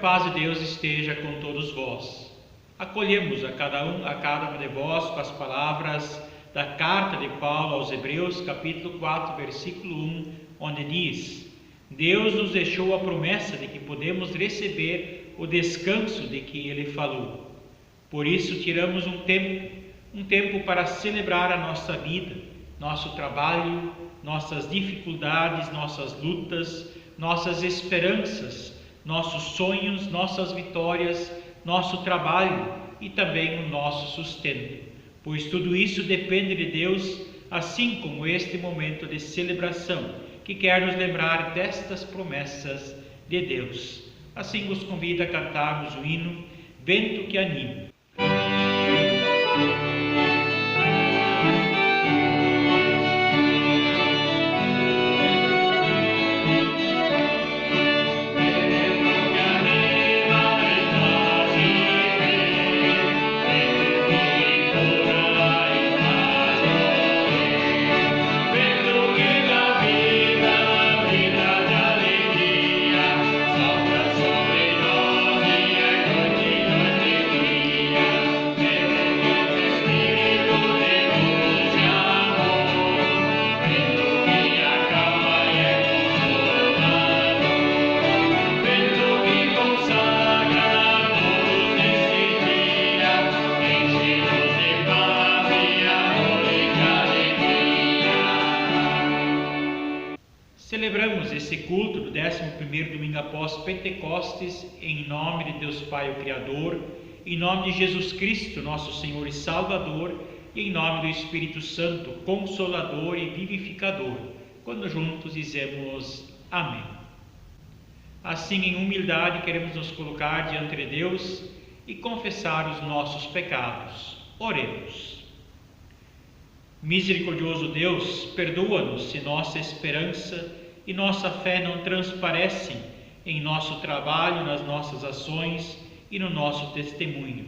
paz de Deus esteja com todos vós. Acolhemos a cada uma de vós com as palavras da carta de Paulo aos Hebreus, capítulo 4, versículo 1, onde diz: Deus nos deixou a promessa de que podemos receber o descanso de que Ele falou. Por isso tiramos um tempo para celebrar a nossa vida, nosso trabalho, nossas dificuldades, nossas lutas, nossas esperanças, nossos sonhos, nossas vitórias, nosso trabalho e também o nosso sustento, pois tudo isso depende de Deus, assim como este momento de celebração, que quer nos lembrar destas promessas de Deus. Assim vos convido a cantarmos o hino Vento que Anima. Celebramos esse culto do 11º domingo após Pentecostes em nome de Deus Pai, o Criador, em nome de Jesus Cristo, nosso Senhor e Salvador, e em nome do Espírito Santo, Consolador e Vivificador, quando juntos dizemos Amém. Assim, em humildade, queremos nos colocar diante de Deus e confessar os nossos pecados. Oremos. Misericordioso Deus, perdoa-nos se nossa esperança e nossa fé não transparecem em nosso trabalho, nas nossas ações e no nosso testemunho.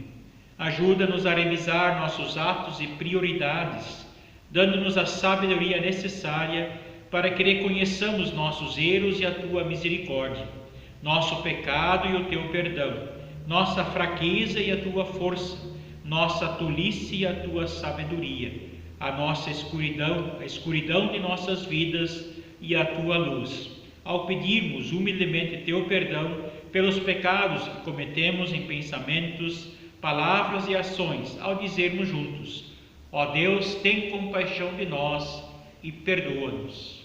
Ajuda-nos a revisar nossos atos e prioridades, dando-nos a sabedoria necessária para que reconheçamos nossos erros e a Tua misericórdia, nosso pecado e o Teu perdão, nossa fraqueza e a Tua força, nossa tolice e a Tua sabedoria, a nossa escuridão, a escuridão de nossas vidas e a Tua luz, ao pedirmos humildemente Teu perdão pelos pecados que cometemos em pensamentos, palavras e ações, ao dizermos juntos: ó Deus, tem compaixão de nós e perdoa-nos.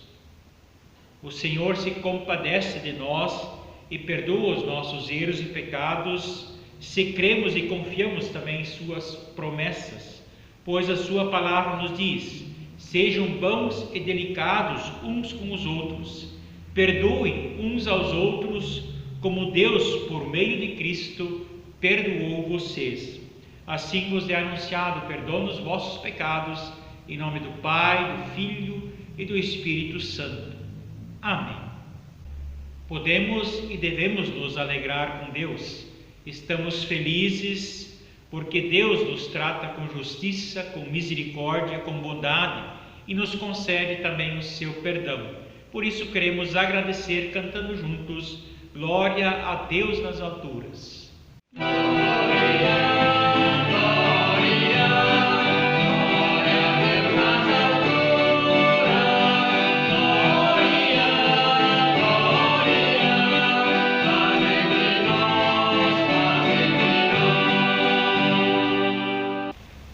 O Senhor se compadece de nós e perdoa os nossos erros e pecados, se cremos e confiamos também em Suas promessas, pois a Sua palavra nos diz: sejam bons e delicados uns com os outros, perdoem uns aos outros, como Deus, por meio de Cristo, perdoou vocês. Assim vos é anunciado perdão dos vossos pecados, em nome do Pai, do Filho e do Espírito Santo. Amém. Podemos e devemos nos alegrar com Deus. Estamos felizes porque Deus nos trata com justiça, com misericórdia, com bondade e nos concede também o seu perdão. Por isso queremos agradecer cantando juntos: glória a Deus nas alturas.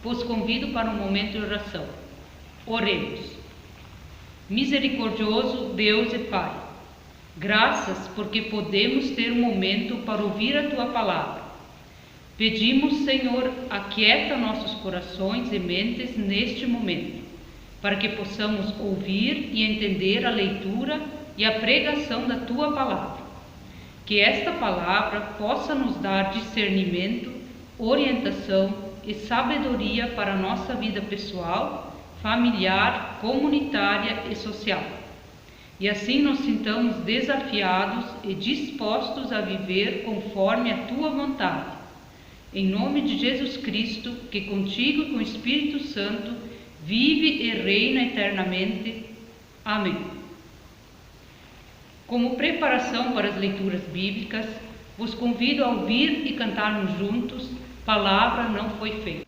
Vos convido para um momento de oração. Oremos. Misericordioso Deus e Pai, graças porque podemos ter um momento para ouvir a Tua palavra. Pedimos, Senhor, aquieta nossos corações e mentes neste momento, para que possamos ouvir e entender a leitura e a pregação da Tua palavra. Que esta palavra possa nos dar discernimento, orientação e sabedoria para a nossa vida pessoal, familiar, comunitária e social. E assim nos sintamos desafiados e dispostos a viver conforme a Tua vontade. Em nome de Jesus Cristo, que contigo e com o Espírito Santo vive e reina eternamente. Amém. Como preparação para as leituras bíblicas, Vos convido a ouvir e cantarmos juntos, Palavra Não Foi Feita.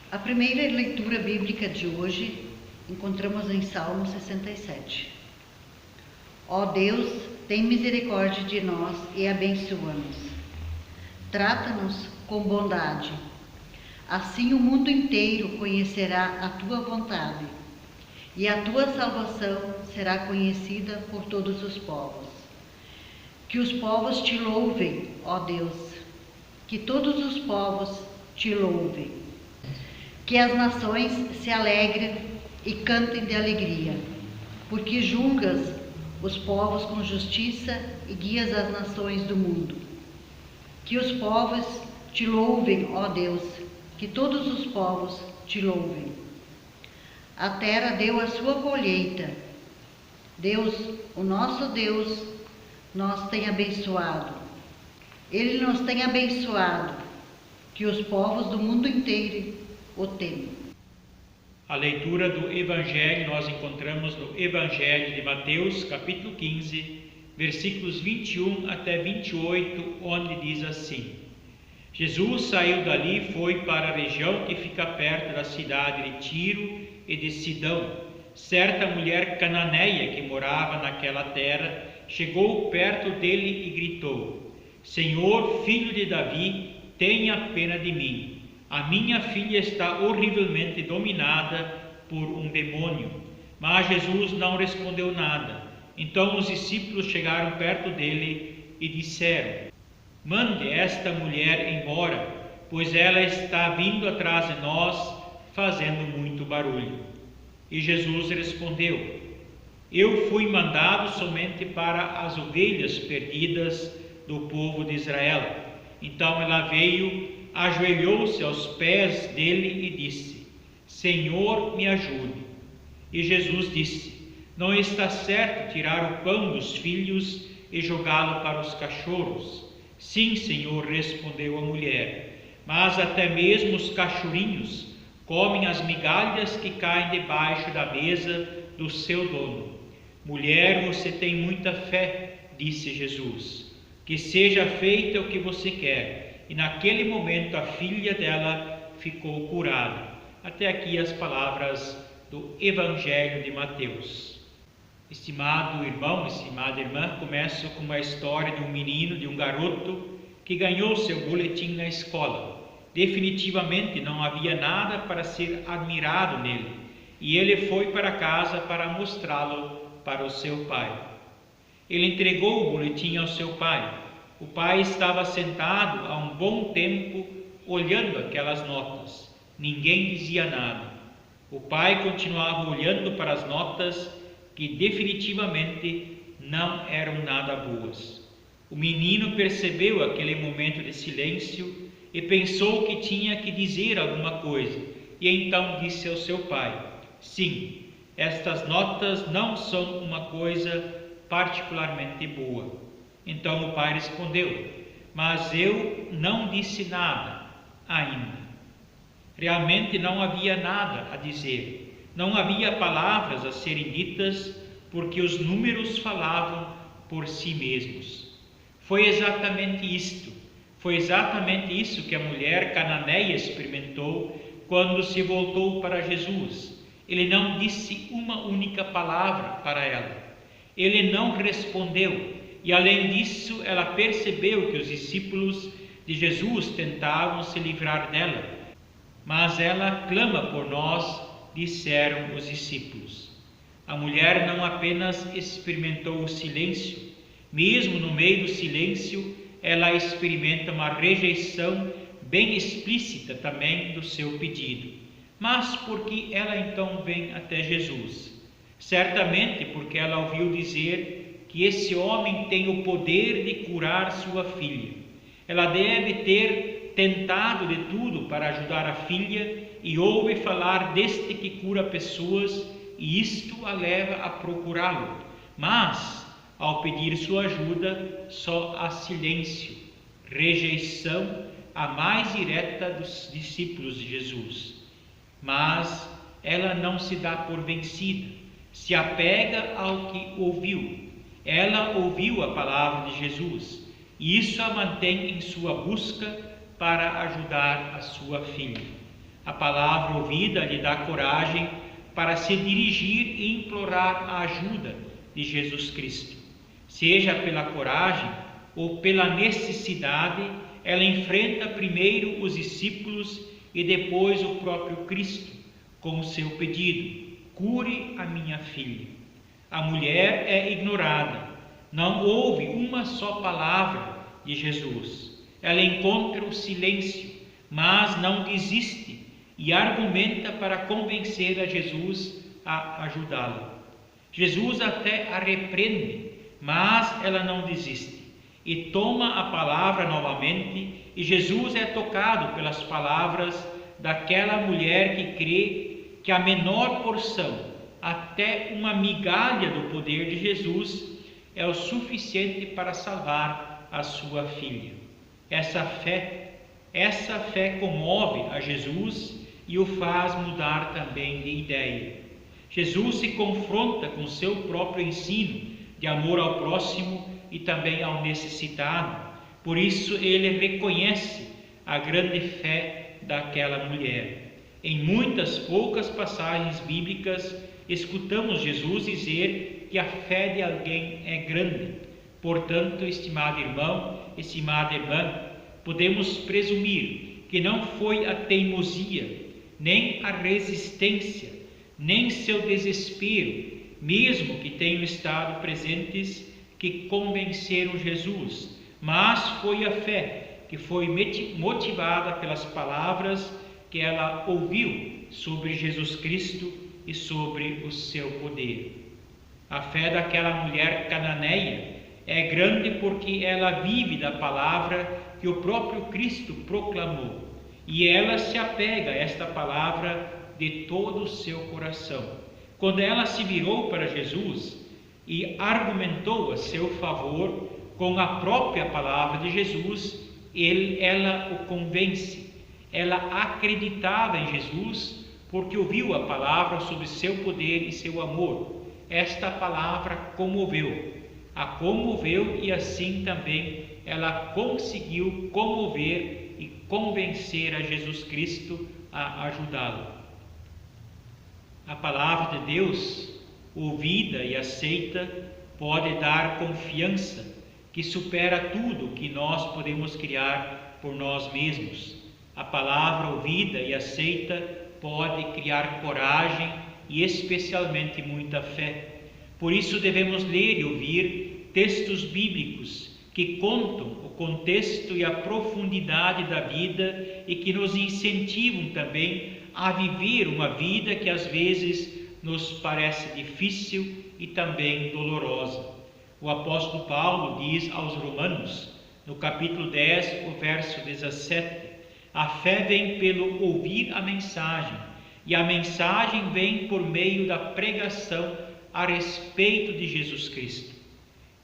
A primeira leitura bíblica de hoje encontramos em Salmo 67. Ó Deus, tem misericórdia de nós e abençoa-nos. Trata-nos com bondade. Assim o mundo inteiro conhecerá a tua vontade, e a tua salvação será conhecida por todos os povos. Que os povos te louvem, ó Deus, que todos os povos te louvem. Que as nações se alegrem e cantem de alegria, porque julgas os povos com justiça e guias as nações do mundo. Que os povos te louvem, ó Deus, que todos os povos te louvem. A terra deu a sua colheita. Deus, o nosso Deus, nos tem abençoado. Ele nos tem abençoado, que os povos do mundo inteiro o temem. A leitura do Evangelho nós encontramos no Evangelho de Mateus, capítulo 15, versículos 21 até 28, onde diz assim: Jesus saiu dali e foi para a região que fica perto da cidade de Tiro e de Sidão. Certa mulher cananeia que morava naquela terra chegou perto dele e gritou: Senhor, filho de Davi, tenha pena de mim. A minha filha está horrivelmente dominada por um demônio. Mas Jesus não respondeu nada. Então os discípulos chegaram perto dele e disseram: Mande esta mulher embora, pois ela está vindo atrás de nós, fazendo muito barulho. E Jesus respondeu: Eu fui mandado somente para as ovelhas perdidas do povo de Israel. Então ela veio, ajoelhou-se aos pés dele e disse: Senhor, me ajude. E Jesus disse: Não está certo tirar o pão dos filhos e jogá-lo para os cachorros. Sim, Senhor, respondeu a mulher, mas até mesmo os cachorrinhos comem as migalhas que caem debaixo da mesa do seu dono. Mulher, você tem muita fé, disse Jesus. Que seja feito o que você quer. E naquele momento a filha dela ficou curada. Até aqui as palavras do Evangelho de Mateus. Estimado irmão, estimada irmã, começo com uma história de um menino, de um garoto que ganhou seu boletim na escola. Definitivamente não havia nada para ser admirado nele, e ele foi para casa para mostrá-lo para o seu pai. Ele entregou o boletim ao seu pai. O pai estava sentado há um bom tempo olhando aquelas notas. Ninguém dizia nada. O pai continuava olhando para as notas que definitivamente não eram nada boas. O menino percebeu aquele momento de silêncio e pensou que tinha que dizer alguma coisa, e então disse ao seu pai: sim, estas notas não são uma coisa particularmente boa. Então o pai respondeu: mas eu não disse nada ainda. Realmente não havia nada a dizer. Não havia palavras a serem ditas, porque os números falavam por si mesmos. Foi exatamente isso que a mulher cananeia experimentou quando se voltou para Jesus. Ele não disse uma única palavra para ela. Ele não respondeu. E além disso, ela percebeu que os discípulos de Jesus tentavam se livrar dela. Mas ela clama por nós, disseram os discípulos. A mulher não apenas experimentou o silêncio, mesmo no meio do silêncio, ela experimenta uma rejeição bem explícita também do seu pedido. Mas por que ela então vem até Jesus? Certamente porque ela ouviu dizer que esse homem tem o poder de curar sua filha. Ela deve ter tentado de tudo para ajudar a filha e ouve falar deste que cura pessoas, e isto a leva a procurá-lo. Mas, ao pedir sua ajuda, só há silêncio, rejeição, a mais direta dos discípulos de Jesus. Mas ela não se dá por vencida, se apega ao que ouviu. Ela ouviu a palavra de Jesus, e isso a mantém em sua busca para ajudar a sua filha. A palavra ouvida lhe dá coragem para se dirigir e implorar a ajuda de Jesus Cristo. Seja pela coragem ou pela necessidade, ela enfrenta primeiro os discípulos e depois o próprio Cristo com o seu pedido: cure a minha filha. A mulher é ignorada, não ouve uma só palavra de Jesus. Ela encontra o silêncio, mas não desiste e argumenta para convencer a Jesus a ajudá-la. Jesus até a repreende, mas ela não desiste e toma a palavra novamente, e Jesus é tocado pelas palavras daquela mulher que crê que a menor porção, até uma migalha do poder de Jesus, é o suficiente para salvar a sua filha. Essa fé comove a Jesus e o faz mudar também de ideia. Jesus se confronta com seu próprio ensino de amor ao próximo e também ao necessitado. Por isso ele reconhece a grande fé daquela mulher. Em muitas poucas passagens bíblicas escutamos Jesus dizer que a fé de alguém é grande. Portanto, estimado irmão, estimada irmã, podemos presumir que não foi a teimosia, nem a resistência, nem seu desespero, mesmo que tenham estado presentes, que convenceram Jesus, mas foi a fé que foi motivada pelas palavras que ela ouviu sobre Jesus Cristo e sobre o seu poder. A fé daquela mulher cananeia é grande porque ela vive da palavra que o próprio Cristo proclamou, e ela se apega a esta palavra de todo o seu coração. Quando ela se virou para Jesus e argumentou a seu favor com a própria palavra de Jesus, ela o convence. Ela acreditava em Jesus porque ouviu a palavra sobre seu poder e seu amor. Esta palavra a comoveu e assim também ela conseguiu comover e convencer a Jesus Cristo a ajudá-lo. A palavra de Deus, ouvida e aceita, pode dar confiança que supera tudo que nós podemos criar por nós mesmos. A palavra ouvida e aceita pode criar coragem e especialmente muita fé. Por isso devemos ler e ouvir textos bíblicos que contam o contexto e a profundidade da vida e que nos incentivam também a viver uma vida que às vezes nos parece difícil e também dolorosa. O apóstolo Paulo diz aos Romanos, no capítulo 10, o verso 17, a fé vem pelo ouvir a mensagem, e a mensagem vem por meio da pregação a respeito de Jesus Cristo.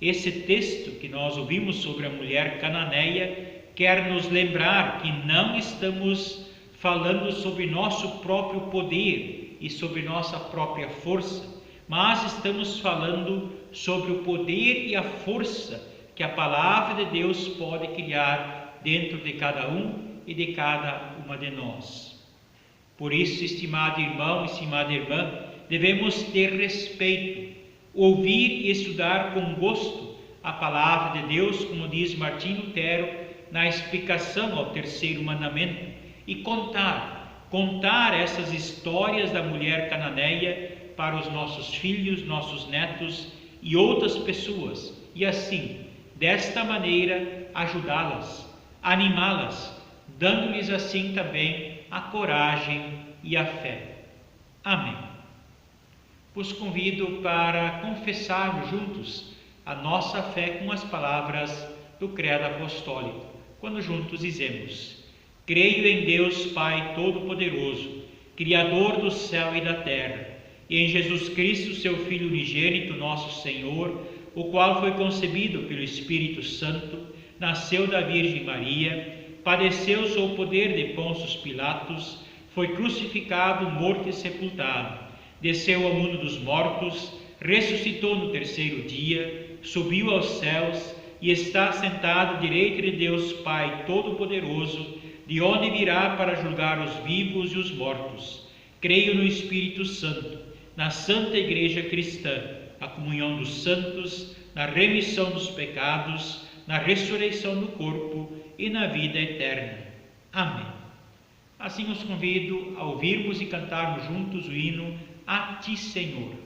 Esse texto que nós ouvimos sobre a mulher cananeia quer nos lembrar que não estamos falando sobre nosso próprio poder e sobre nossa própria força, mas estamos falando sobre o poder e a força que a palavra de Deus pode criar dentro de cada um e de cada uma de nós. Por isso, estimado irmão, estimada irmã, devemos ter respeito, ouvir e estudar com gosto a palavra de Deus, como diz Martim Lutero na explicação ao terceiro mandamento, e contar essas histórias da mulher cananeia para os nossos filhos, nossos netos e outras pessoas, e assim, desta maneira, ajudá-las, animá-las, dando-lhes assim também a coragem e a fé. Amém. Vos convido para confessarmos juntos a nossa fé com as palavras do Credo Apostólico, quando juntos dizemos: creio em Deus Pai Todo-Poderoso, Criador do céu e da terra, e em Jesus Cristo, seu Filho unigênito, nosso Senhor, o qual foi concebido pelo Espírito Santo, nasceu da Virgem Maria, padeceu sob o poder de Pôncio Pilatos, foi crucificado, morto e sepultado, desceu ao mundo dos mortos, ressuscitou no terceiro dia, subiu aos céus e está sentado à direita de Deus Pai Todo-Poderoso, de onde virá para julgar os vivos e os mortos. Creio no Espírito Santo, na Santa Igreja Cristã, a comunhão dos santos, na remissão dos pecados, na ressurreição do corpo e na vida eterna. Amém. Assim os convido a ouvirmos e cantarmos juntos o hino A Ti, Senhor.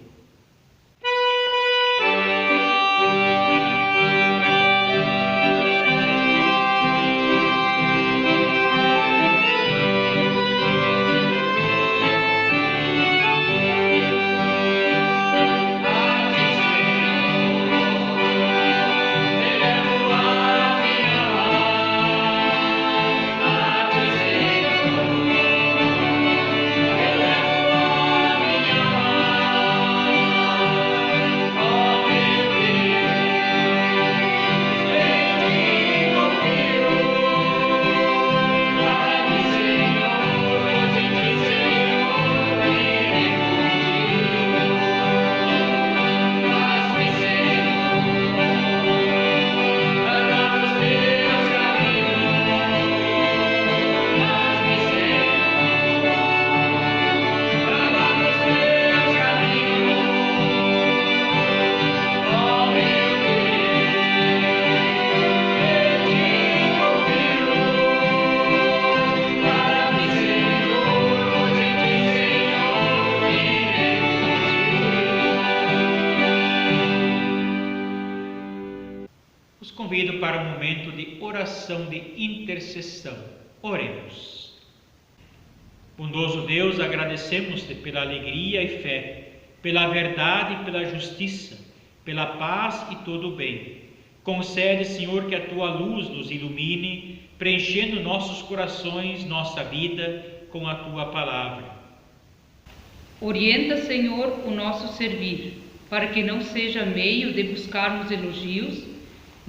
Convido para um momento de oração de intercessão. Oremos. Bondoso Deus, agradecemos-te pela alegria e fé, pela verdade e pela justiça, pela paz e todo o bem. Concede, Senhor, que a tua luz nos ilumine, preenchendo nossos corações, nossa vida com a tua palavra. Orienta, Senhor, o nosso servir, para que não seja meio de buscarmos elogios,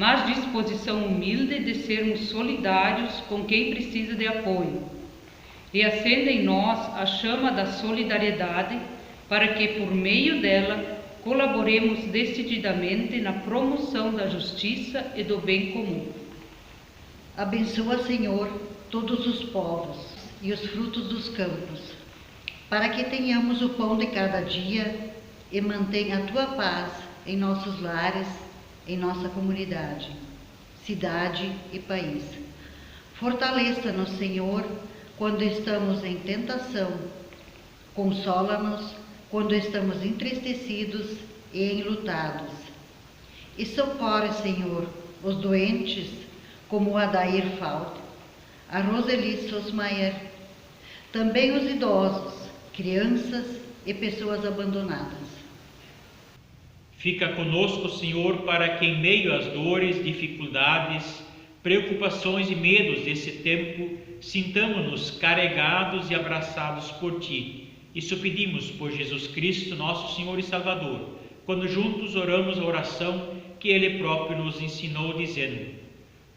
mas disposição humilde de sermos solidários com quem precisa de apoio. E acenda em nós a chama da solidariedade, para que, por meio dela, colaboremos decididamente na promoção da justiça e do bem comum. Abençoa, Senhor, todos os povos e os frutos dos campos, para que tenhamos o pão de cada dia e mantém a tua paz em nossos lares, em nossa comunidade, cidade e país. Fortaleça-nos, Senhor, quando estamos em tentação. Consola-nos quando estamos entristecidos e enlutados. E socorre, Senhor, os doentes, como o Adair Falt, a Roseli Sosmaier, também os idosos, crianças e pessoas abandonadas. Fica conosco, Senhor, para que em meio às dores, dificuldades, preocupações e medos desse tempo, sintamos-nos carregados e abraçados por Ti. Isso pedimos por Jesus Cristo, nosso Senhor e Salvador, quando juntos oramos a oração que Ele próprio nos ensinou, dizendo: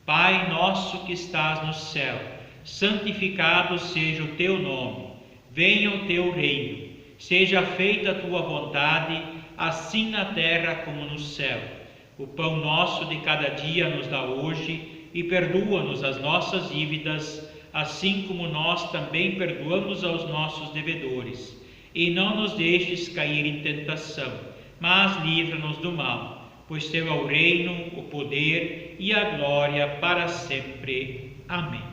Pai nosso que estás no céu, santificado seja o Teu nome, venha o Teu reino, seja feita a Tua vontade, assim na terra como no céu. O pão nosso de cada dia nos dá hoje e perdoa-nos as nossas dívidas, assim como nós também perdoamos aos nossos devedores. E não nos deixes cair em tentação, mas livra-nos do mal, pois Teu é o reino, o poder e a glória para sempre. Amém.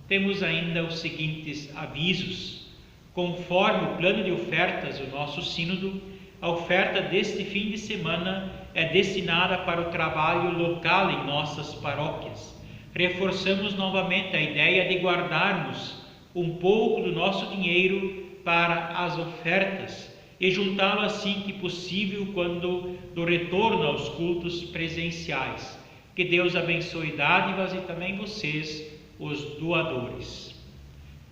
Temos ainda os seguintes avisos. Conforme o plano de ofertas do nosso sínodo, a oferta deste fim de semana é destinada para o trabalho local em nossas paróquias. Reforçamos novamente a ideia de guardarmos um pouco do nosso dinheiro para as ofertas e juntá-lo assim que possível quando do retorno aos cultos presenciais. Que Deus abençoe dádivas e também vocês, os doadores.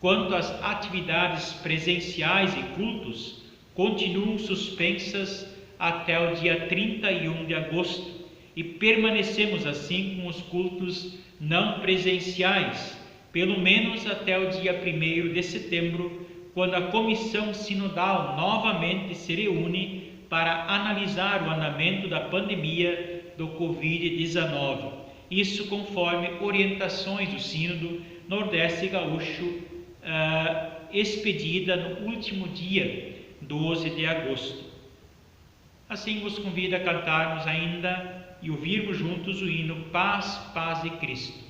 Quanto às atividades presenciais e cultos, continuam suspensas até o dia 31 de agosto e permanecemos assim com os cultos não presenciais, pelo menos até o dia 1º de setembro, quando a Comissão Sinodal novamente se reúne para analisar o andamento da pandemia do Covid-19. Isso conforme orientações do Sínodo Nordeste Gaúcho, expedida no último dia 12 de agosto. Assim vos convido a cantarmos ainda e ouvirmos juntos o hino Paz, Paz de Cristo.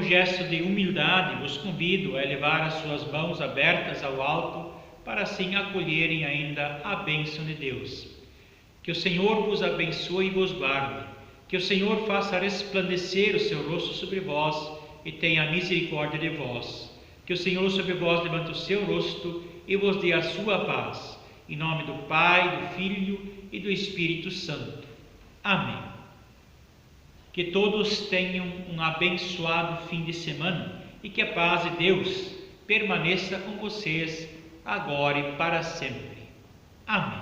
Gesto de humildade, vos convido a elevar as suas mãos abertas ao alto para assim acolherem ainda a bênção de Deus. Que o Senhor vos abençoe e vos guarde. Que o Senhor faça resplandecer o seu rosto sobre vós e tenha misericórdia de vós. Que o Senhor sobre vós levante o seu rosto e vos dê a sua paz. Em nome do Pai, do Filho e do Espírito Santo. Amém. Que todos tenham um abençoado fim de semana e que a paz de Deus permaneça com vocês agora e para sempre. Amém.